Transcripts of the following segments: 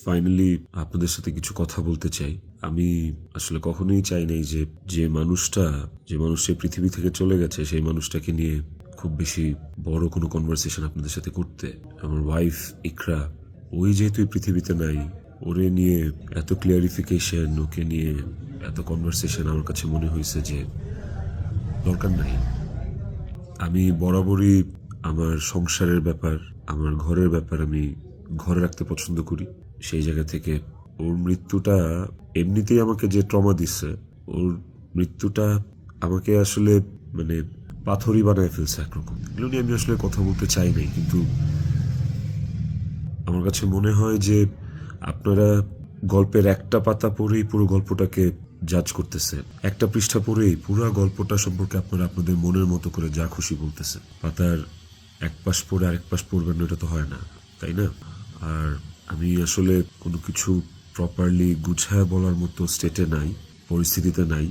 Finally আপনাদের সাথে কিছু কথা বলতে চাই। আমি আসলে কখনোই চাই নাই যে মানুষটা পৃথিবী থেকে চলে গেছে সেই মানুষটাকে নিয়ে খুব বেশি বড় কোনো কনভারসেশন আপনাদের সাথে করতে। আমার ওয়াইফ ইকরা, ওই যেহেতু এই পৃথিবীতে নাই, ওরে নিয়ে এত ক্লিয়ারিফিকেশন, ওকে নিয়ে এত কনভারসেশন আমার কাছে মনে হয়েছে যে দরকার নাই। আমি বরাবরই আমার সংসারের ব্যাপার, আমার ঘরের ব্যাপার আমি ঘরে রাখতে পছন্দ করি। সেই জায়গা থেকে ওর মৃত্যুটা এমনিতেই আমাকে যে ট্রমা দিচ্ছে, ওর মৃত্যুটা আমাকে আসলে মানে পাথরই বানায় ফেলছে একরকম। এগুলো নিয়ে আমি আসলে কথা বলতে চাই নাই, কিন্তু আমার কাছে মনে হয় যে আপনারা গল্পের একটা পাতা পড়েই পুরো গল্পটাকে জাজ করতেছে, একটা পৃষ্ঠা পড়েই পুরো গল্পটা সম্পর্কে আপনারা আপনাদের মনের মতো করে যা খুশি বলতেছে। পাতার এক পাশ পড়ে আরেক পাশ পড়বেন না, এটা তো হয় না, তাই না? আর আমি আসলে কোনো কিছু প্রপারলি গুছায় বলার মতো স্টেটে নাই, পরিস্থিতিতে নাই।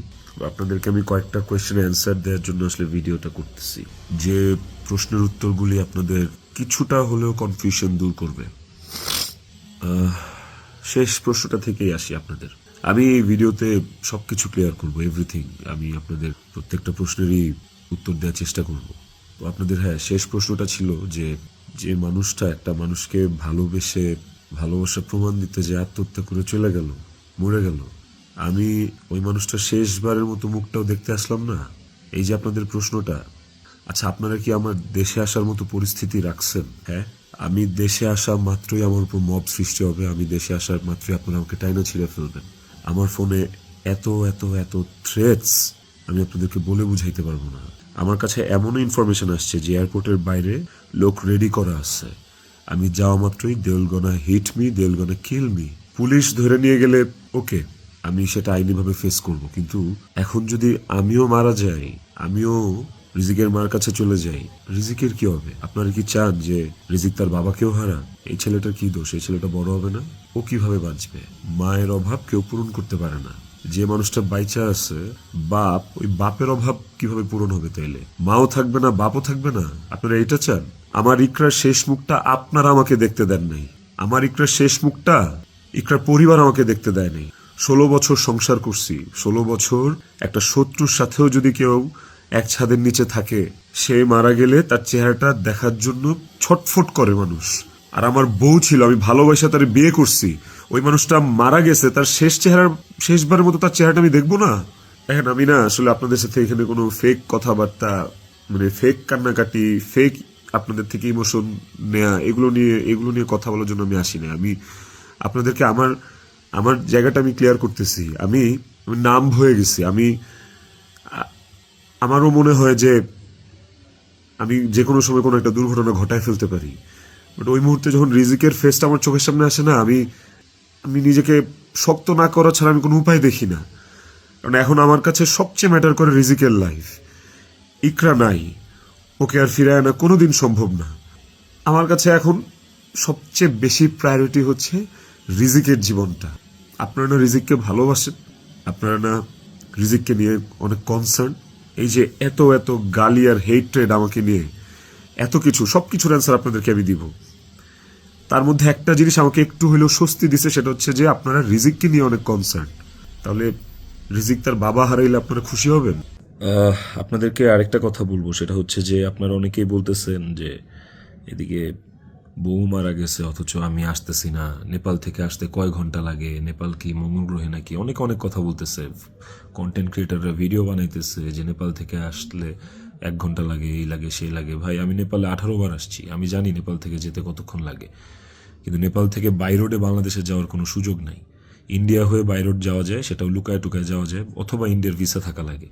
আপনাদেরকে আমি কয়েকটা কোয়েশ্চেনের অ্যান্সার দেওয়ার জন্য আসলে ভিডিওটা করতেছি, যে প্রশ্নের উত্তরগুলি আপনাদের কিছুটা হলেও কনফিউশন দূর করবে। শেষ প্রশ্নটা থেকেই আসি আপনাদের। আমি এই ভিডিওতে সবকিছু ক্লিয়ার করব, এভরিথিং। আমি আপনাদের প্রত্যেকটা প্রশ্নেরই উত্তর দেওয়ার চেষ্টা করব। তো আপনাদের শেষ প্রশ্নটা ছিল যে মানুষটা একটা মানুষকে ভালোবাসা প্রমাণ দিতে যে আত্মহত্যা করে চলে গেল, মরে গেল, আমি ওই মানুষটা শেষবারের মতো মুখটাও দেখতে আসলাম না। এই যে আপনাদের প্রশ্নটা, আচ্ছা আপনারা কি আমার দেশে আসার মতো পরিস্থিতি রাখছেন? হ্যাঁ, আমি দেশে আসা মাত্রই আমার উপর মব সৃষ্টি হবে, আমি দেশে আসার মাত্রই আপনারা আমাকে টাইনা ছিঁড়ে ফেলবেন। আমার ফোনে এত এত এত থ্রেটস আমি আপনাদেরকে বলে বুঝাইতে পারবো না। আমার কাছে এমনও ইনফরমেশন আসছে যে এয়ারপোর্টের বাইরে লোক রেডি করা আছে, আমি যাওয়া মাত্রই they will gonna hit me, they will gonna kill me. Police ধরে নিয়ে গেলে ওকে, আমি সেটা আইনিভাবে ফেস করব, কিন্তু এখন যদি আমিও মারা যাই, আমিও রিজিকের মার কাছে চলে যাই, রিজিকের কি হবে? আপনারা কি চান যে রিজিক তার বাবাকেও হারান? এই ছেলেটার কি দোষ? এই ছেলেটা বড় হবে না, ও কিভাবে বাঁচবে? মায়ের অভাব কেউ পূরণ করতে পারে না। যে মানুষটা বাইচা আছে, ওই বাপের অভাব কিভাবে পূরণ হবে? তাইলে মাও থাকবে না, বাপও থাকবে না। আপনারা এটা চান? আমার ইকরার শেষ মুখটা আপনারা আমাকে দেখতে দেন নাই। আমার ইকরার শেষ মুখটা ইকরার পরিবার আমাকে দেখতে দেয় নাই। 16 বছর সংসার করছি, 16 বছর একটা শত্রুর সাথেও যদি কেউ এক ছাদের নিচে থাকে, সে মারা গেলে তার চেহারাটা দেখার জন্য ছটফট করে মানুষ। আর আমার বউ ছিল, আমি ভালোবাসা তার বিয়ে করছি, ওই মানুষটা মারা গেছে, তার শেষবারের মতো তার চেহারাটা আমি দেখবো না? দেখেন, আমি না আসলে আপনাদের সাথে এখানে কোনো ফেক কথাবার্তা, মানে ফেক কান্নাকাটি, ফেক আপনাদের থেকে ইমোশন নেয়া, এগুলো নিয়ে কথা বলার জন্য আমি আসি না। আমি আপনাদেরকে আমার জায়গাটা আমি ক্লিয়ার করতেছি। আমি নাম হয়ে গেছি। আমারও মনে হয় যে আমি যে কোনো সময় কোনো একটা দুর্ঘটনা ঘটায় ফেলতে পারি, বাট ওই মুহূর্তে যখন রিজিকের ফেসটা আমার চোখের সামনে আসে না, আমি নিজেকে শক্ত না করা ছাড়া আমি কোনো উপায় দেখি না। কারণ এখন আমার কাছে সবচেয়ে ম্যাটার করে রিজিকের লাইফ। ইকরা নাই, ওকে আর ফিরে আনা কোনোদিন সম্ভব না। আমার কাছে এখন সবচেয়ে বেশি প্রায়োরিটি হচ্ছে রিজিকের জীবনটা। আপনারা না রিজিককে ভালোবাসেন, আপনারা না রিজিককে নিয়ে অনেক কনসার্ন। এই যে এত এত গালি আর হেট্রেড আমাকে নিয়ে, এত কিছু, সবকিছুর অ্যান্সার আপনাদেরকে আমি দিব। তার মধ্যে একটা জিনিস আমাকে একটু হলেও স্বস্তি দিছে, সেটা হচ্ছে যে আপনারা রিজিককে নিয়ে অনেক কনসার্ন। তাহলে রিজিক তার বাবা হারাইলে আপনারা খুশি হবেন? আপনাদেরকে আরেকটা কথা বলবো, সেটা হচ্ছে যে আপনারা অনেকেই বলতেছেন যে এদিকে বউ মারা গেছে অথচ আমি আসতেছি না, নেপাল থেকে আসতে কয় ঘন্টা লাগে, নেপাল কি মঙ্গল গ্রহে নাকি? অনেক কথা বলতেছে। কন্টেন্ট ক্রিয়েটাররা ভিডিও বানাইতেছে যে নেপাল থেকে আসলে 1 ঘন্টা লাগে, এই লাগে সেই লাগে। ভাই, আমি নেপালে 18 বার আসছি, আমি জানি নেপাল থেকে যেতে কতক্ষণ লাগে। কিন্তু নেপাল থেকে বাই রোডে বাংলাদেশে যাওয়ার কোনো সুযোগ নাই। ইন্ডিয়া হয়ে বাই রোড যাওয়া যায়, সেটাও লুকায় টুকায় যাওয়া যায়, অথবা ইন্ডিয়ার ভিসা থাকা লাগে।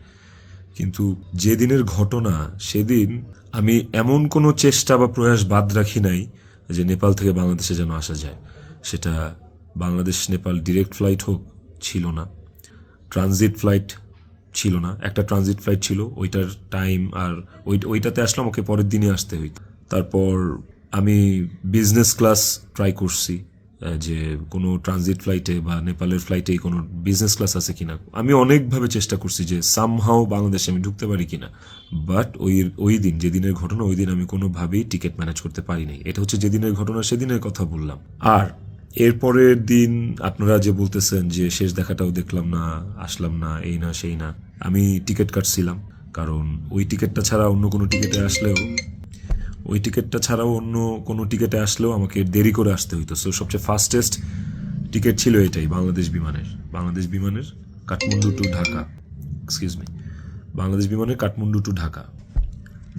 কিন্তু যেদিনের ঘটনা, সেদিন আমি এমন কোনো চেষ্টা বা প্রয়াস বাদ রাখি নাই যে নেপাল থেকে বাংলাদেশে যেন আসা যায়। সেটা বাংলাদেশ নেপাল ডিরেক্ট ফ্লাইট হোক, ছিল না। ট্রানজিট ফ্লাইট ছিল না, একটা ট্রানজিট ফ্লাইট ছিল, ওইটার টাইম আর ওইটাতে আসলাম, ওকে পরের দিনে আসতে হইত। তারপর আমি বিজনেস ক্লাস ট্রাই করছি, যে কোনো ট্রানজিট ফ্লাইটে বা নেপালের ফ্লাইটেই কোনো বিজনেস ক্লাস আছে কিনা। আমি অনেকভাবে চেষ্টা করছি যে সামহাও বাংলাদেশে আমি ঢুকতে পারি কিনা, বাট ওই দিন, যেদিনের ঘটনা, ওই দিন আমি কোনোভাবেই টিকিট ম্যানেজ করতে পারিনি। এটা হচ্ছে যেদিনের ঘটনা, সেদিনের কথা বললাম। আর এরপরের দিন আপনারা যে বলতেছেন যে শেষ দেখাটাও দেখলাম না, আসলাম না, এই না সেই না, আমি টিকিট কাটছিলাম, কারণ ওই টিকিটটা ছাড়া অন্য কোনো টিকিটে আসলেও আমাকে দেরি করে আসতে হইতো। সো সবচেয়ে ফাস্টেস্ট টিকিট ছিল এটাই, বাংলাদেশ বিমানের Kathmandu to Dhaka, excuse me, Bangladesh বিমানের কাঠমান্ডু টু ঢাকা।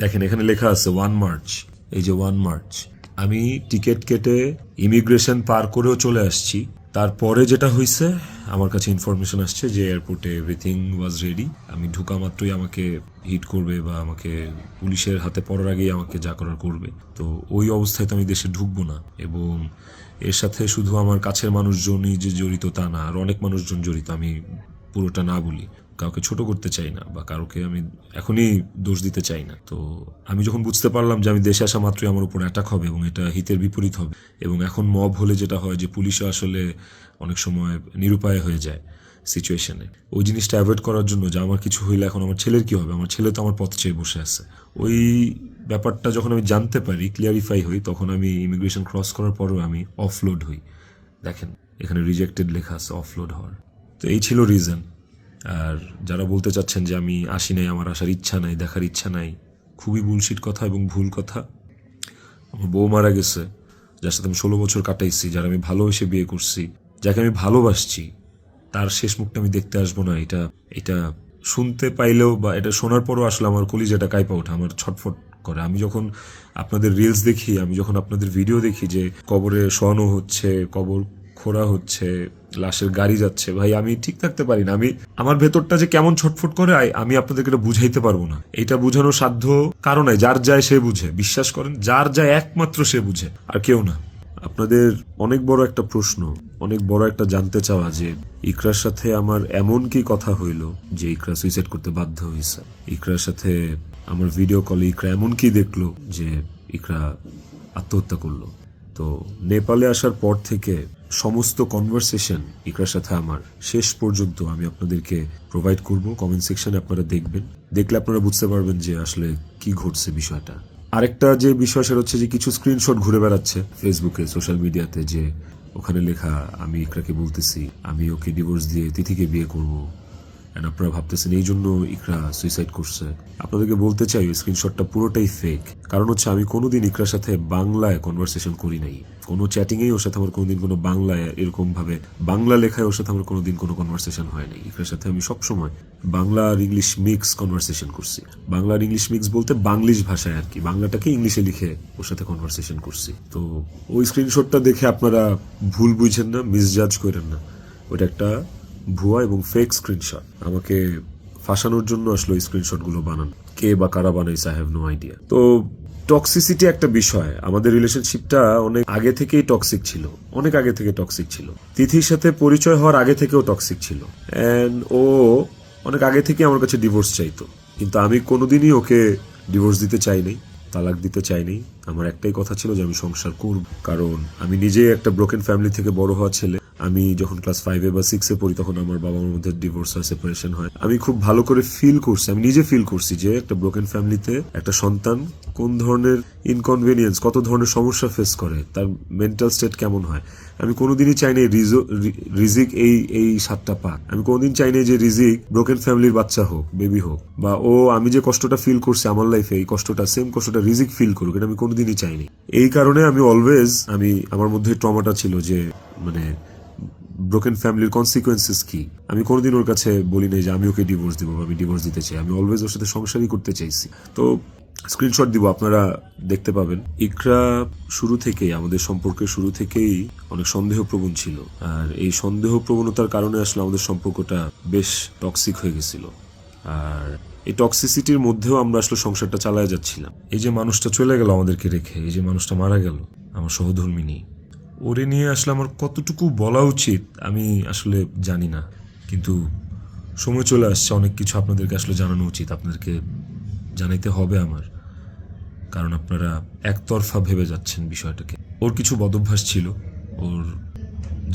দেখেন এখানে লেখা আছে 1 মার্চ, এই যে 1 মার্চ। আমি টিকিট কেটে ইমিগ্রেশন পার করেও চলে আসছি। তারপরে যেটা হয়েছে, আমার কাছে ইনফরমেশন আসছে যে এয়ারপোর্টে এভরিথিং ওয়াজ রেডি। আমি ঢোকা মাত্রই আমাকে হিট করবে বা আমাকে পুলিশের হাতে পড়ার আগেই আমাকে যা করার করবে। তো ওই অবস্থায় তো আমি দেশে ঢুকবো না। এবং এর সাথে শুধু আমার কাছের মানুষজনই যে জড়িত তা না, আর অনেক মানুষজন জড়িত। আমি পুরোটা না বলি, কাউকে ছোট করতে চাই না বা কাউকে আমি এখনই দোষ দিতে চাই না। তো আমি যখন বুঝতে পারলাম যে আমি দেশে আসা মাত্রই আমার উপর অ্যাটাক হবে এবং এটা হিতের বিপরীত হবে, এবং এখন মব হলে যেটা হয় যে পুলিশও আসলে অনেক সময় নিরুপায় হয়ে যায় সিচুয়েশনে, ওই জিনিসটা অ্যাভয়েড করার জন্য যে আমার কিছু হইলে এখন আমার ছেলের কি হবে, আমার ছেলে তো আমার পথ চেয়ে বসে আছে, ওই ব্যাপারটা যখন আমি জানতে পারি, ক্লিয়ারিফাই হই, তখন আমি ইমিগ্রেশন ক্রস করার পরেও আমি অফলোড হই। দেখেন এখানে রিজেক্টেড লেখা আছে, অফলোড হওয়ার। তো এই ছিল রিজন। আর যারা বলতে চাচ্ছেন যে আমি আসি নাই, আমার আসার ইচ্ছা নাই, দেখার ইচ্ছা নাই, খুবই বুলশিট কথা এবং ভুল কথা। আমার বউ মারা গেছে, যার সাথে আমি 16 বছর কাটাইছি, যারা আমি ভালোবেসে বিয়ে করছি, যাকে আমি ভালোবাসছি, তার শেষ মুখটা আমি দেখতে আসবো না, এটা শুনতে পাইলেও বা এটা শোনার পরও আসলে আমার কলিজাটা কাঁপা ওঠে, আমার ছটফট করে। আমি যখন আপনাদের রিলস দেখি, আমি যখন আপনাদের ভিডিও দেখি যে কবরে শোয়ানো হচ্ছে, কবর খোঁড়া হচ্ছে, লাশের গাড়ি যাচ্ছে, ভাই আমি ঠিক থাকতে পারি না। আমার ভেতরটা যে কেমন ছটফট করে, আমি আপনাদেরকে এটা বুঝাইতে পারবো না। এটা বুঝানোর সাধ্য কারণ নাই, যার যায় সে বুঝে, বিশ্বাস করেন, যার যায় একমাত্র সে বুঝে, আর কেউ না। আপনাদের অনেক বড় একটা প্রশ্ন, অনেক বড় একটা জানতে চাওয়া যে ইকরার সাথে আমার এমন কি কথা হইল যে ইকরা সুইসাইড করতে বাধ্য হয়েছে। ইকরার সাথে আমার ভিডিও কলে ইকরা এমন কি দেখলো যে ইকরা আত্মহত্যা করলো। তো নেপালে আসার পর থেকে সমস্ত কনভারসেশন ইকরার সাথে আমার শেষ পর্যন্ত আমি আপনাদেরকে প্রোভাইড করব। কমেন্ট সেকশনে আপনারা দেখবেন, দেখলে আপনারা বুঝতে পারবেন যে আসলে কি ঘটছে বিষয়টা। আরেকটা যে বিষয় সেটা হচ্ছে যে কিছু স্ক্রিনশট ঘুরে বেড়াচ্ছে ফেসবুকে, সোশ্যাল মিডিয়াতে, যে ওখানে লেখা আমি ইকরাকে বলতেছি আমি ওকে ডিভোর্স দিয়ে তিথিকে বিয়ে করবো, এন্ড আপনারা ভাবতেছেন এই জন্য ইকরা সুইসাইড করছে। আপনাদেরকে বলতে চাই ওই স্ক্রিনশটটা পুরোটাই ফেক। কারণ হচ্ছে আমি কোনোদিন ইকরার সাথে বাংলায় কনভারসেশন করি নাই, কোনো চ্যাটিংয়েই ওর সাথে আমার কোনোদিন কোনো বাংলায় এরকম ভাবে বাংলা লেখায় ওর সাথে আমার কোনোদিন কোনো কনভারসেশন হয় নাই। ইকরার সাথে আমি সবসময় বাংলা আর ইংলিশ মিক্স কনভারসেশন করছি। বাংলা আর ইংলিশ মিক্স বলতে বাংলিশ ভাষায় আর কি, বাংলাটাকে ইংলিশে লিখে ওর সাথে কনভারসেশন করছি। তো ওই স্ক্রিনশটটা দেখে আপনারা ভুল বুঝেন না, মিসজাজ করেন না, ওটা একটা ভুয়া এবং ফেক স্ক্রিনশট। আমাকে ফাঁসানোর জন্য আসলে ওই স্ক্রিনশটগুলো বানান, কে বা কারা বানাইছে আই হ্যাভ নো আইডিয়া। তো টক্সিসিটি একটা বিষয়, আমাদের রিলেশনশিপটা অনেক আগে থেকেই টক্সিক ছিল, অনেক আগে থেকে টক্সিক ছিল। তিথির সাথে পরিচয় হওয়ার আগে থেকেও টক্সিক ছিল, এন্ড ও অনেক আগে থেকে আমার কাছে ডিভোর্স চাইতো, কিন্তু আমি কোনোদিনই ওকে ডিভোর্স দিতে চাইনি, তালাক দিতে চাইনি। আমার একটাই কথা ছিল যে আমি সংসার করব, কারণ আমি নিজেই একটা ব্রোকেন ফ্যামিলি থেকে বড় হওয়া ছেলে। আমি যখন ক্লাস 5 বা 6 পড়ি তখন আমার বাবা মার মধ্যে ডিভোর্স হয়, সেপারেশন হয়। আমি খুব ভালো করে ফিল করছি, আমি নিজে ফিল করছি যে একটা ব্রোকেন ফ্যামিলিতে একটা সন্তান কোন ধরনের ইনকনভেনিয়েন্স, কত ধরনের সমস্যা ফেস করে, তার মেন্টাল স্টেট কেমন হয়। আমি কোনোদিনই চাইনি রিজিক এই সাতটা পাক। আমি কোনোদিন চাইনি যে রিজিক ব্রোকেন ফ্যামিলির বাচ্চা হোক, বেবি হোক, বা আমি যে কষ্টটা ফিল করছি আমার লাইফে, এই কষ্টটা সেম কষ্টটা রিজিক ফিল করুক, এটা আমি কোনোদিনই চাইনি। এই কারণে আমি অলওয়েজ আমার মধ্যে ট্রমাটা ছিল যে মানে ব্রোকেন ফ্যামিলির কনসিকুয়েন্সেস কি। আমি কোনোদিন ওর কাছে বলি নাই যে আমি ওকে ডিভোর্স দিব বা আমি ডিভোর্স দিতে চাই। আমি অলওয়েজ ওর সাথে সংসারই করতে চাইছি। তো স্ক্রিনশট দিব, আপনারা দেখতে পাবেন। ইকরা শুরু থেকেই, আমাদের সম্পর্কের শুরু থেকেই অনেক সন্দেহপ্রবণ ছিল, আর এই সন্দেহ প্রবণতার কারণে আসলে আমাদের সম্পর্কটা বেশ টক্সিক হয়ে গেছিল। আর এই টক্সিসিটির মধ্যেও আমরা আসলে সংসারটা চালায় যাচ্ছিলাম। এই যে মানুষটা চলে গেল আমাদেরকে রেখে, এই যে মানুষটা মারা গেল, আমার সহধর্মিনী, ওরে নিয়ে আসলে আমার কতটুকু বলা উচিত আমি আসলে জানি না, কিন্তু সময় চলে আসছে, অনেক কিছু আপনাদেরকে আসলে জানানো উচিত, আপনাদেরকে জানাইতে হবে আমার, কারণ আপনারা একতরফা ভেবে যাচ্ছেন বিষয়টাকে। ওর কিছু বদভ্যাস ছিল, ওর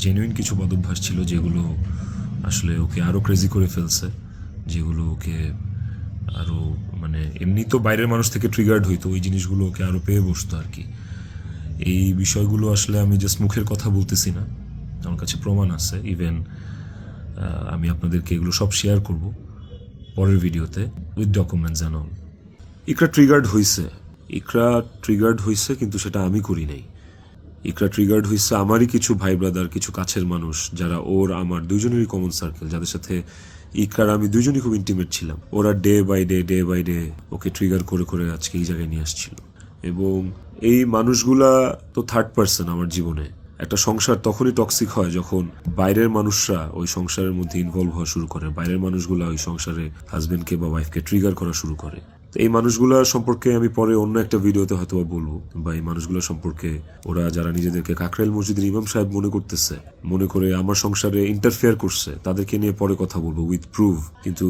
জেনুইন কিছু বদভ্যাস ছিল যেগুলো আসলে ওকে আরও ক্রেজি করে ফেলছে, যেগুলো ওকে আরও মানে এমনি তো বাইরের মানুষ থেকে ট্রিগার্ড হইতো, ওই জিনিসগুলো ওকে আরও পেয়ে বসতো আর কি। এই বিষয়গুলো আসলে আমি জাস্ট মুখের কথা বলতেছি না, আমার কাছে প্রমাণ আছে। ইভেন আমি আপনাদেরকে এগুলো সব শেয়ার করব পরের ভিডিওতে with documents and all. Iqra triggered হয়েছে, কিন্তু সেটা আমি করি নাই। ইকরা ট্রিগার্ড হয়েছে আমারই কিছু ভাই ব্রাদার, কিছু কাছের মানুষ, যারা আমার দুজনেরই কমন সার্কেল, যাদের সাথে ইকরার আমি দুজনই খুব ইন্টিমেট ছিলাম। ওরা ডে বাই ডে ওকে ট্রিগার করে করে আজকে এই জায়গায় নিয়ে আসছিল। এবং এই মানুষগুলা তো থার্ড পার্সন আমার জীবনে। একটা সংসার তখনই টক্সিক হয় যখন বাইরের মানুষরা ওই সংসারের মধ্যে ইনভলভ হওয়া শুরু করে, বাইরের মানুষগুলা ওই সংসারে হাজবেন্ডকে বা ওয়াইফকে ট্রিগার করা শুরু করে। তো এই মানুষগুলা সম্পর্কে আমি পরে অন্য একটা ভিডিওতে হয়তো বলবো, বা এই মানুষগুলো সম্পর্কে ওরা যারা নিজেদেরকে কাকরাইল মসজিদের ইমাম সাহেব মনে করে আমার সংসারে ইন্টারফেয়ার করছে, তাদেরকে নিয়ে পরে কথা বলবো উইথ প্রুফ। কিন্তু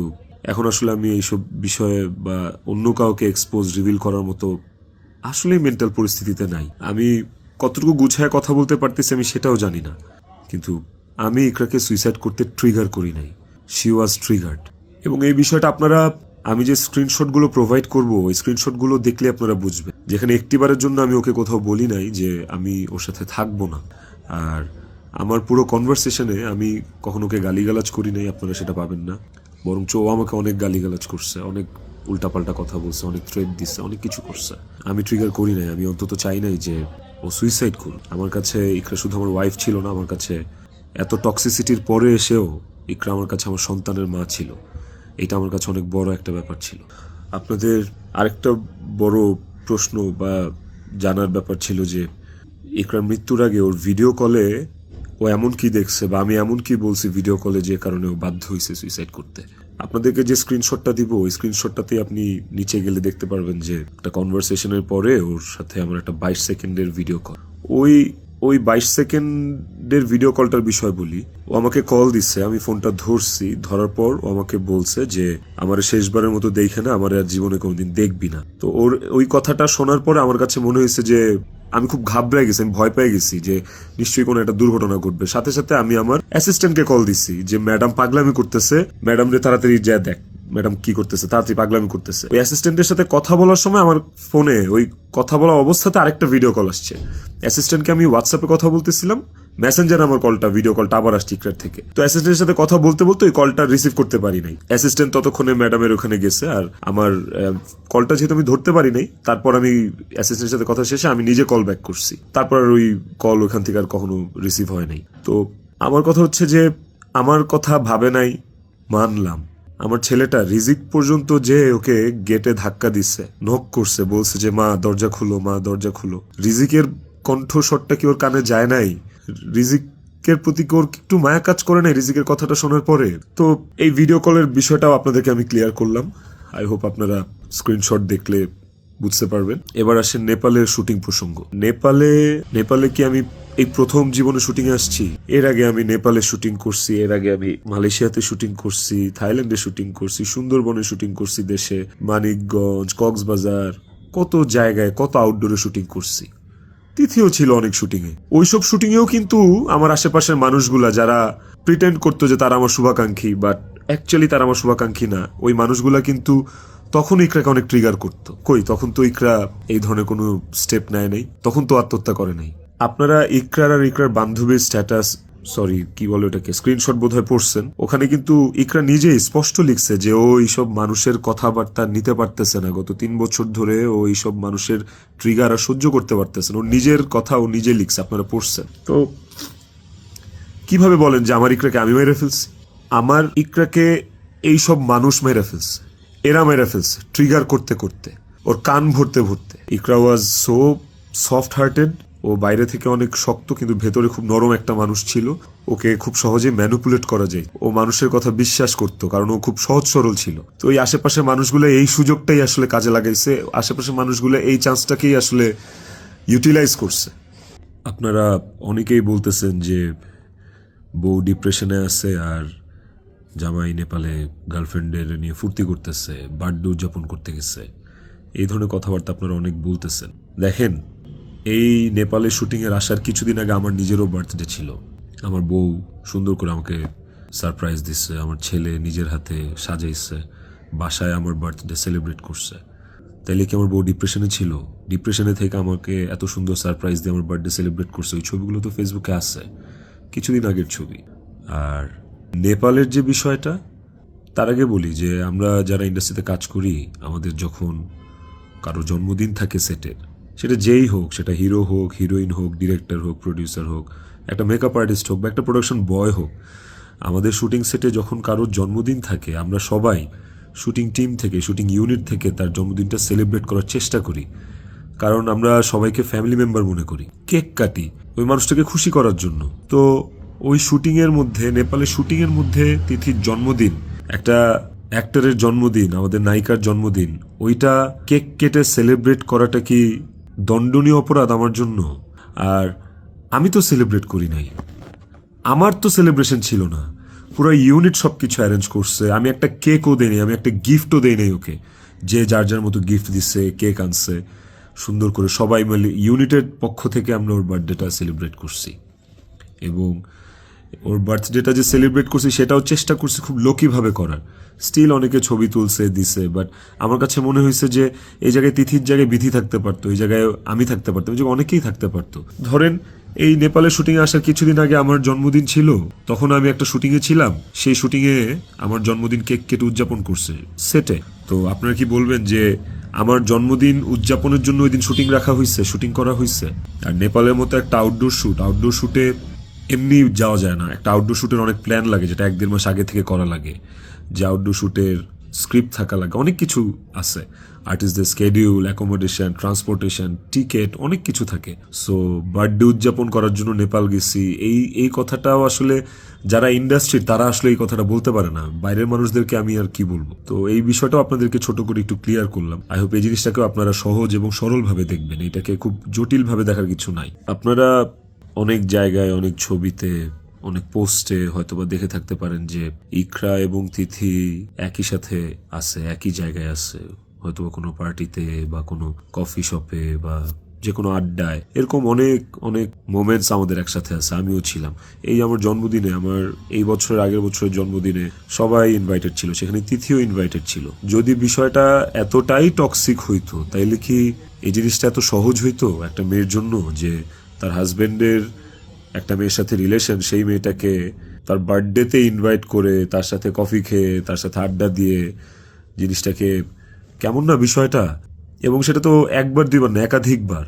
এখন আসলে আমি এইসব বিষয়ে বা অন্য কাউকে এক্সপোজ রিভিল করার মতো আসলে মেন্টাল পরিস্থিতিতে নাই। আমি কতটুকু গুছায় কথা বলতে পারতেছি আমি সেটাও জানি না, কিন্তু আমি ইকরাকে সুইসাইড করতে ট্রিগার করি নাই, শি ওয়াজ ট্রিগার্ড। এবং এই বিষয়টা আপনারা, আমি যে স্ক্রিনশটগুলো প্রোভাইড করব, ওই স্ক্রিনশটগুলো দেখলে আপনারা বুঝবেন, যেখানে একটিবারের জন্য আমি ওকে কোথাও বলি নাই যে আমি ওর সাথে থাকবো না। আর আমার পুরো কনভারসেশনে আমি কখনো ওকে গালিগালাজ করি নাই, আপনারা সেটা পাবেন না। বরঞ্চ ও আমাকে অনেক গালিগালাজ করছে, অনেক উল্টাপাল্টা কথা বলছে, অনেক থ্রেট দিচ্ছে, অনেক কিছু করছে। আমি ট্রিগার করি নাই, আমি অন্তত চাই নাই যে ও সুইসাইড করুক। আমার কাছে ইকরা শুধু আমার ওয়াইফ ছিল না, আমার কাছে এত টক্সিসিটির পরে এসেও ইকরা আমার কাছে আমার সন্তানের মা ছিল। এটা আমার কাছে অনেক বড় একটা ব্যাপার ছিল। আপনাদের আরেকটা বড় প্রশ্ন বা জানার ব্যাপার ছিল যে ইকরার মৃত্যুর আগে ওর ভিডিও কলে ও এমন কি দেখছে বা আমি এমন কি বলছি ভিডিও কলে যে কারণে ও বাধ্য হয়েছে সুইসাইড করতে। আপনাদেরকে যে স্ক্রিনশটটা দিব, ওই স্ক্রিনশটটাতে আপনি নিচে গেলে দেখতে পারবেন যে একটা কনভারসেশনের পরে ওর সাথে আমার একটা 22 সেকেন্ডের ভিডিও কল। ওই 22 সেকেন্ডের ভিডিও কলটার বিষয় বলি। ও আমাকে কল দিচ্ছে, আমি ফোনটা ধরছি, ধরার পর ও আমাকে বলছে যে আমার শেষবারের মতো দেখে না, আমার আর জীবনে কোনোদিন দেখবি না। তো ওর ওই কথাটা শোনার পরে আমার কাছে মনে হয়েছে যে আমি খুব ঘাবড়ে গেছি, আমি ভয় পেয়ে গেছি যে নিশ্চয়ই কোনো একটা দুর্ঘটনা ঘটবে। সাথে সাথে আমি আমার অ্যাসিস্ট্যান্টকে কল দিছি যে ম্যাডাম পাগলামি করতেছে, ম্যাডাম রে তাড়াতাড়ি যা দেখ ম্যাডাম কি করতেছে, তাড়াতাড়ি পাগলামি করতেছে। ওই অ্যাসিস্ট্যান্টের সাথে কথা বলার সময় আমার ফোনে ওই কথা বলা অবস্থাতে আরেকটা ভিডিও কল আসছে। অ্যাসিস্ট্যান্টকে আমি হোয়াটসঅ্যাপে কথা বলতেছিলাম, মেসেঞ্জার আমার ভিডিও কলটা আবার আসছে ইকরার থেকে। তো অ্যাসিস্ট্যান্টের সাথে কথা বলতে বলতে ওই কলটা রিসিভ করতে পারি নাই। অ্যাসিস্ট্যান্ট ততক্ষণে ম্যাডামের ওখানে গেছে, আর আমার কলটা যেহেতু আমি ধরতে পারি নাই, তারপর আমি অ্যাসিস্ট্যান্টের সাথে কথা শেষে আমি নিজে কল ব্যাক করছি। তারপর আর ওই কল ওখান থেকে আর কখনো রিসিভ হয় নাই। তো আমার কথা হচ্ছে যে আমার কথা ভাবে নাই, মানলাম। আমার ছেলেটা রিজিক পর্যন্ত যে ওকে গেটে ধাক্কা দিচ্ছে, নক করছে, বলছে যে মা দরজা খুলো, মা দরজা খুলো। রিজিকের কণ্ঠস্বরটা কি ওর কানে যায় নাই? রিজিকের প্রতি কি ওর একটু মায়া কাজ করে নাই রিজিকের কথাটা শোনার পরে? তো এই ভিডিও কলের বিষয়টাও আপনাদেরকে আমি ক্লিয়ার করলাম। আই হোপ আপনারা স্ক্রিনশট দেখলে বুঝতে পারবেন। এবার আসেন নেপালের শুটিং প্রসঙ্গ। নেপালে কি আমি এই প্রথম জীবনে শুটিং এ আসছি? এর আগে আমি নেপালে শুটিং করছি, এর আগে আমি মালয়েশিয়াতে শুটিং করছি, থাইল্যান্ডে শুটিং করছি, সুন্দরবনে শুটিং করছি, দেশে মানিকগঞ্জ, কক্সবাজার, কত জায়গায়, কত আউটডোরে শুটিং করছি। তিথিও ছিল অনেক শুটিং এ। ওইসব শুটিং এও কিন্তু আমার আশেপাশের মানুষগুলা যারা প্রিটেন্ড করতো যে তারা আমার শুভাকাঙ্ক্ষী, বাট অ্যাকচুয়ালি তারা আমার শুভাকাঙ্ক্ষী না, ওই মানুষগুলা কিন্তু তখন ইকরাকে অনেক ট্রিগার করতো। কই, তখন তো ইকরা এই ধরনের কোনো স্টেপ নেয় নাই, তখন তো আত্মহত্যা করে নাই। আপনারা ইকরার আর ইকরার বান্ধবীর স্ট্যাটাস, কি বলে ওটাকে, স্ক্রিনশট বোধহয় পড়ছেন। ওখানে কিন্তু ইকরা নিজেই স্পষ্ট লিখছে যে ও এইসব মানুষের কথাবার্তা নিতে পারতেছে না। গত 3 বছর ধরে ও এইসব মানুষের ট্রিগার আর সহ্য করতে পারতেছে না। ওর নিজের কথা ও নিজে লিখছে, আপনারা পড়ছেন। তো কিভাবে বলেন যে আমার ইকরাকে আমি মেরে ফেলছি? আমার ইকরাকে এইসব মানুষ মেরে ফেলছে, এরা মেরে ফেলছে ট্রিগার করতে করতে, ওর কান ভরতে ভরতে। ইকরা ওয়াজ সো সফট হার্টেড। ও বাইরে থেকে অনেক শক্ত, কিন্তু ভেতরে খুব নরম একটা মানুষ ছিল। ওকে খুব সহজে ম্যানিপুলেট করা যায়। ও মানুষের কথা বিশ্বাস করতো, কারণ ও খুব সহজ সরল ছিল। তো এই আশেপাশের মানুষগুলো এই সুযোগটাই আসলে কাজে লাগাইছে, আশেপাশের মানুষগুলো এই চান্সটাকেই আসলে ইউটিলাইজ করছে। আপনারা অনেকেই বলতেছেন যে বউ ডিপ্রেশনে আছে আর জামাই নেপালে গার্লফ্রেন্ডের নিয়ে ফুর্তি করতেছে, বার্থডে উদযাপন করতে গেছে, এই ধরনের কথাবার্তা আপনারা অনেক বলতেছেন। দেখেন, এই নেপালে শুটিংয়ের আসার কিছুদিন আগে আমার নিজেরও বার্থডে ছিল। আমার বউ সুন্দর করে আমাকে সারপ্রাইজ দিচ্ছে, আমার ছেলে নিজের হাতে সাজাইছে, বাসায় আমার বার্থডে সেলিব্রেট করছে। তো তাইলে কি আমার বউ ডিপ্রেশনে ছিল? ডিপ্রেশনে থেকে আমাকে এত সুন্দর সারপ্রাইজ দিয়ে আমার বার্থডে সেলিব্রেট করছে, ওই ছবিগুলো তো ফেসবুকে আছে, কিছুদিন আগের ছবি। আর নেপালের যে বিষয়টা, তার আগে বলি যে আমরা যারা ইন্ডাস্ট্রিতে কাজ করি, আমাদের যখন কারো জন্মদিন থাকে সেটের, সেটা যেই হোক, সেটা হিরো হোক, হিরোইন হোক, ডিরেক্টর হোক, প্রডিউসার হোক, একটা মেকআপ আর্টিস্ট হোক বা একটা প্রোডাকশন বয় হোক, আমাদের শুটিং সেটে যখন কারোর জন্মদিন থাকে, আমরা সবাই শুটিং টিম থেকে, শুটিং ইউনিট থেকে তার জন্মদিনটা সেলিব্রেট করার চেষ্টা করি। কারণ আমরা সবাইকে ফ্যামিলি মেম্বার মনে করি, কেক কাটি ওই মানুষটাকে খুশি করার জন্য। তো ওই শুটিংয়ের মধ্যে, নেপালের শুটিংয়ের মধ্যে তিথির জন্মদিন, একটা অ্যাক্টরের জন্মদিন, আমাদের নায়িকার জন্মদিন, ওইটা কেক কেটে সেলিব্রেট করাটা কি দণ্ডনীয় অপরাধ আমার জন্য? আর আমি তো সেলিব্রেট করি নাই, আমার তো সেলিব্রেশন ছিল না, পুরো ইউনিট সব কিছু অ্যারেঞ্জ করছে। আমি একটা কেকও দেই নাই, আমি একটা গিফটও দেই নাই ওকে। যে যার যার মতো গিফট দিচ্ছে, কেক আনছে, সুন্দর করে সবাই মিলে ইউনিটের পক্ষ থেকে আমরা ওর বার্থডেটা সেলিব্রেট করছি। এবং ওর বার্থডেটা যে সেলিব্রেট করছি সেটাও চেষ্টা করছি খুব লোকিভাবে করার। স্টিল অনেকে ছবি তুলছে, দিছে, বাট আমার কাছে মনে হয়েছে যে এই জায়গায় তিথির জায়গায় বিধি থাকতে পারতো, এই জায়গায় আমি থাকতে পারতাম, এই জায়গায় অনেকেই থাকতে পারতো। ধরেন এই নেপালের শুটিংয়ে আসার কিছুদিন আগে আমার জন্মদিন ছিল, তখন আমি একটা শুটিংয়ে ছিলাম, সেই শুটিংয়ে আমার জন্মদিন কেক কেটে উদযাপন করছে সেটে। তো আপনারা কি বলবেন যে আমার জন্মদিন উদযাপনের জন্য ওই দিন শুটিং রাখা হয়েছে, শুটিং করা হয়েছে? আর নেপালের মতো একটা আউটডোর শুটে এমনি যাওয়া যায় না। একটা আউটডোর শুটের অনেক প্ল্যান লাগে, যেটা 1-1.5 মাস আগে থেকে করা লাগে। যে আউটডোর শুটের স্ক্রিপ্ট থাকা লাগে, অনেক কিছু আছে, আর্টিস্টদের স্কেডিউল, অ্যাকোমোডেশন, ট্রান্সপোর্টেশন, টিকেট, অনেক কিছু থাকে। সো বার্থডে উদযাপন করার জন্য নেপাল গেছি, এই কথাটাও আসলে যারা ইন্ডাস্ট্রির তারা আসলে এই কথাটা বলতে পারে না, বাইরের মানুষদেরকে আমি আর কি বলবো। তো এই বিষয়টাও আপনাদেরকে ছোট করে একটু ক্লিয়ার করলাম। আই হোপ এই জিনিসটাকেও আপনারা সহজ এবং সরলভাবে দেখবেন, এটাকে খুব জটিলভাবে দেখার কিছু নাই। আপনারা অনেক জায়গায়, অনেক ছবিতে, অনেক পোস্টে হয়তোবা দেখে থাকতে পারেন যে ইকরা এবং তিথি একই সাথে আছে, একই জায়গায় আছে, হয়তোবা কোনো পার্টিতে বা কোনো কফি শপে বা যে কোনো আড্ডায়। এরকম অনেক অনেক মোমেন্টস আমাদের একসাথে আছে, আমিও ছিলাম। এই আমার জন্মদিনে, আমার এই বছরের আগের বছরের জন্মদিনে সবাই ইনভাইটেড ছিল, সেখানে তিথিও ইনভাইটেড ছিল। যদি বিষয়টা এতটাই টক্সিক হইতো, তাইলে কি এই জিনিসটা এত সহজ হইতো একটা মেয়ের জন্য যে তার হাজবেন্ডের একটা মেয়ের সাথে রিলেশন, সেই মেয়েটাকে তার বার্থডেতে ইনভাইট করে তার সাথে কফি খেয়ে তার সাথে আড্ডা দিয়ে, জিনিসটাকে কেমন না বিষয়টা? এবং সেটা তো একবার দুইবার না, একাধিকবার।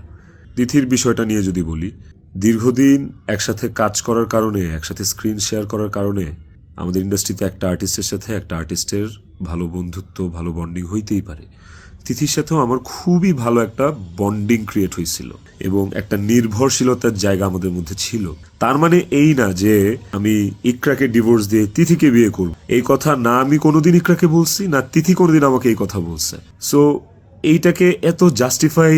তিথির বিষয়টা নিয়ে যদি বলি, দীর্ঘদিন একসাথে কাজ করার কারণে, একসাথে স্ক্রিন শেয়ার করার কারণে আমাদের ইন্ডাস্ট্রিতে একটা আর্টিস্টের সাথে একটা আর্টিস্টের ভালো বন্ধুত্ব, ভালো বন্ডিং হইতেই পারে। তিথির সাথেও আমার খুবই ভালো একটা বন্ডিং ক্রিয়েট হয়েছিল এবং একটা নির্ভরশীলতার জায়গা আমাদের মধ্যে ছিল। তার মানে এই না যে আমি ইকরাকে ডিভোর্স দিয়ে তিথিকে বিয়ে করব, এই কথা না আমি কোনোদিন ইকরাকে বলছি, না তিথি কোনোদিন আমাকে এই কথা বলছে। সো এইটাকে এত জাস্টিফাই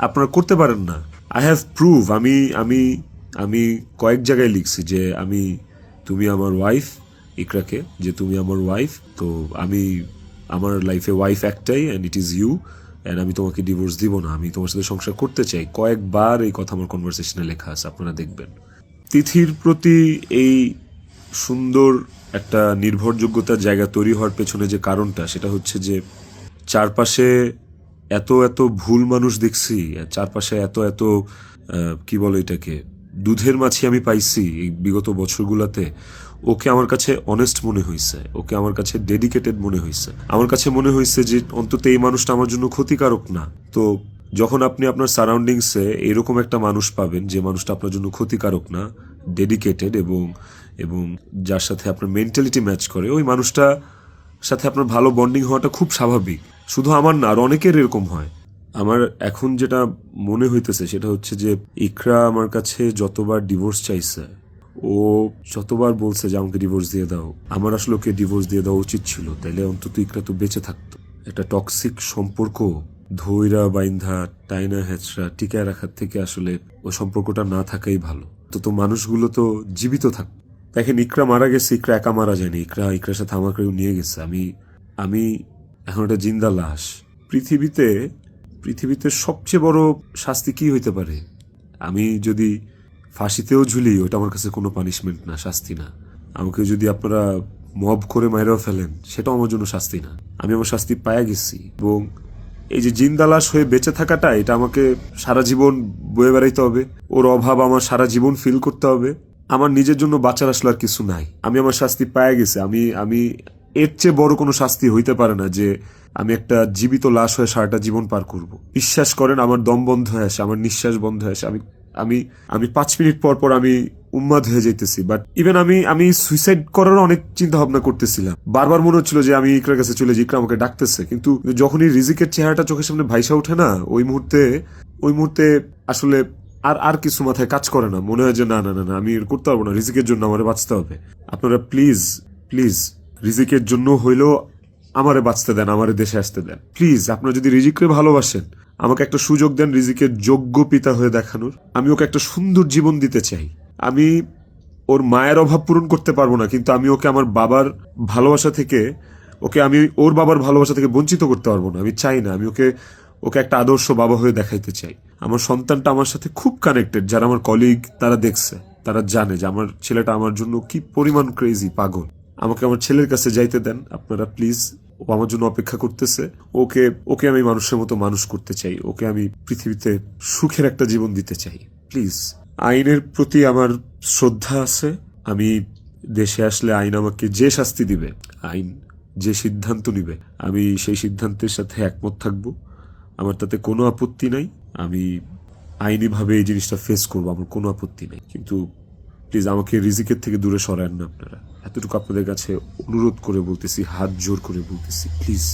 আপনারা করতে পারেন না। আই হ্যাভ প্রুভ, আমি আমি আমি কয়েক জায়গায় লিখছি যে তুমি আমার ওয়াইফ, ইকরাকে, যে তুমি আমার ওয়াইফ, তো আমার লাইফে ওয়াইফ একটাই, and it is you, and আমি তোমাকে ডিভোর্স দিব না, আমি তোমার সাথে সংসার করতে চাই। কয়েকবার এই কথা আমার কনভারসেশনে লেখা আছে, আপনারা দেখবেন। তিথির প্রতি এই সুন্দর একটা নির্ভরযোগ্যতার জায়গা তৈরি হওয়ার পেছনে যে কারণটা, সেটা হচ্ছে যে চারপাশে এত এত ভুল মানুষ দেখছি, চারপাশে এত এত কি বলে এটাকে, দুধের মাছি আমি পাইছি এই বিগত বছরগুলোতে। ওকে আমার কাছে অনেস্ট মনে হয়েছে, ওকে আমার কাছে ডেডিকেটেড মনে হয়েছে, আমার কাছে মনে হয়েছে যে অন্তত এই মানুষটা আমার জন্য ক্ষতিকারক না। তো যখন আপনি আপনার সারাউন্ডিংসে এরকম একটা মানুষ পাবেন, যে মানুষটা আপনার জন্য ক্ষতিকারক না, ডেডিকেটেড, এবং যার সাথে আপনার মেন্টালিটি ম্যাচ করে, ওই মানুষটা সাথে আপনার ভালো বন্ডিং হওয়াটা খুব স্বাভাবিক। শুধু আমার না, আর অনেকের এরকম হয়। আমার এখন যেটা মনে হইতেছে সেটা হচ্ছে যে ইকরা আমার কাছে যতবার ডিভোর্স চাইছে, ও যতবার বলছে যে আমাকে ডিভোর্স দিয়ে দাও, আমার আসলে ওকে ডিভোর্স দিয়ে দেওয়া উচিত ছিল, তাইলে অন্তত ইকরা তো বেঁচে থাকতো। একটা টক্সিক সম্পর্ক ধৈরা বাইন্ধা টাইনা হেঁচড়া টিকায় রাখার থেকে আসলে ওই সম্পর্কটা না থাকাই ভালো। তো মানুষগুলো তো জীবিত থাক। দেখেন, ইকরা মারা গেছে, ইকরা একা মারা যায়নি, ইকরার সাথে আমাকেও নিয়ে গেছে। আমি এখন একটা জিন্দা লাশ। পৃথিবীতে সবচেয়ে বড় শাস্তি কি হইতে পারে? আমি যদি ফাঁসিতেও ঝুলি, ওটা আমার কাছে কোনো পানিশমেন্ট না, শাস্তি না। আমাকে যদি আপনারা মব করে মাইরাও ফেলেন, সেটাও আমার জন্য শাস্তি না। আমি আমার শাস্তি পায়া গেছি, এবং এই যে জিন্দালাশ হয়ে বেঁচে থাকাটা, এটা আমাকে সারা জীবন বয়ে বেড়াইতে হবে। ওর অভাব আমার সারা জীবন ফিল করতে হবে। আমার নিজের জন্য বাঁচার আসলে আর কিছু নাই। আমি আমার শাস্তি পায়ে গেছি। আমি আমি এর চেয়ে বড় কোনো শাস্তি হইতে পারে না যে আমি একটা জীবিত লাশ হয়ে সারাটা জীবন পার করব। বিশ্বাস করেন, আমার দম বন্ধ হয়ে আসে, আমার নিঃশ্বাস বন্ধ হয়ে আসে। আমি আমি আমি 5 মিনিট পর পর আমি উন্মাদ হয়ে যাইতেছি। বাট ইভেন আমি সুইসাইড করার অনেক চিন্তা ভাবনা করতেছিলাম। বারবার মনে হচ্ছিল যে আমি ইকরার কাছে চলে যাই, ইকরা আমাকে ডাকতেছে। কিন্তু যখনই রিজিকের চেহারাটা চোখের সামনে ভাইসা ওঠে না, ওই মুহূর্তে আসলে আর আর কিছু মাথায় কাজ করে না। মনে হয় যে না না না না, আমি এর করতে পারবো না, রিজিকের জন্য আমারে বাঁচতে হবে। আপনারা প্লিজ প্লিজ রিজিকের জন্য হইলেও আমারে বাঁচতে দেন, আমারে দেশে আসতে দেন প্লিজ। আপনারা যদি রিজিককে ভালোবাসেন, আমাকে একটা সুযোগ দেন রিজিকের যোগ্য পিতা হয়ে দেখানোর। আমি ওকে একটা সুন্দর জীবন দিতে চাই। আমি ওর মায়ের অভাব পূরণ করতে পারবো না, কিন্তু আমি ওকে আমার বাবার ভালোবাসা থেকে, আমি ওর বাবার ভালোবাসা থেকে বঞ্চিত করতে পারবো না। আমি চাই না। আমি ওকে ওকে একটা আদর্শ বাবা হয়ে দেখাইতে চাই। আমার সন্তানটা আমার সাথে খুব কানেক্টেড। যারা আমার কলিগ, তারা দেখছে, তারা জানে যে আমার ছেলেটা আমার জন্য কি পরিমাণ ক্রেজি, পাগল। আমাকে আমার ছেলের কাছে যাইতে দেন আপনারা প্লিজ। ও আমার জন্য অপেক্ষা করতেছে। ওকে ওকে আমি মানুষের মতো মানুষ করতে চাই। ওকে আমি পৃথিবীতে সুখের একটা জীবন দিতে চাই প্লিজ। আইনের প্রতি আমার শ্রদ্ধা আছে। আমি দেশে আসলে আইন আমাকে যে শাস্তি দিবে, আইন যে সিদ্ধান্ত নিবে, আমি সেই সিদ্ধান্তের সাথে একমত থাকব। আমার তাতে কোনো আপত্তি নাই। আমি আইনিভাবে এই জিনিসটা ফেস করবো, আমার কোনো আপত্তি নেই। কিন্তু প্লিজ আমাকে রিজিকের থেকে দূরে সরান না আপনারা। এতটুকু আপনাদের কাছে অনুরোধ করে বলতেছি, হাত জোর করে বলতেছি, প্লিজ।